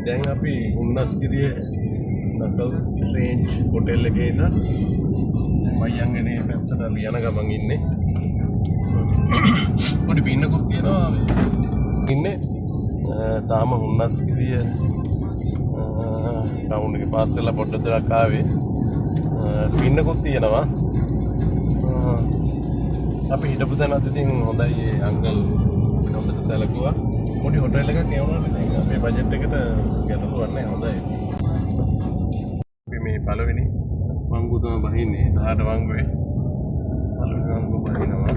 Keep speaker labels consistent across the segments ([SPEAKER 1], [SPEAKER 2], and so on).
[SPEAKER 1] දැන් අපි උන්නස්ගිරිය නකල් Range hotel එකේ ඉඳන් මයංගනේ පැත්තට යන ගමන් ඉන්නේ. පොඩි පින්නකුත් තියෙනවා ඉන්නේ. තාම උන්නස්ගිරිය ටවුන් එකේ පාස් කරලා පොඩ්ඩක් දරක් ආවේ. පින්නකුත් තියෙනවා. අපි හිටපු තැනත් ඉතින් හොඳයි. ඒ අංකල් හොඳට සැලකුවා. පොඩි හොටෙල් එකක් ගෙවුණාට ඉතින් අපේ බජට් එකට ගැටලුවක් නැහැ. හොඳයි. අපි මේ පළවෙනි වංගුව තමයි බහින්නේ. 18 වංගුවේ පළවෙනි වංගුව බහිනවා.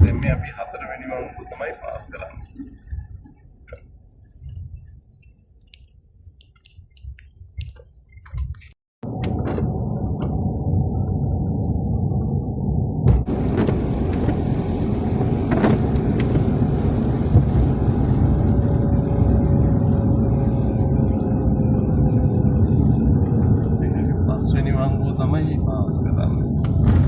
[SPEAKER 1] දැන් මේ අපි 4 වෙනි වංගුව තමයි පාස් කරන්නේ. පස්වෙනි වංගුව තමයි පාස් කරන්නේ.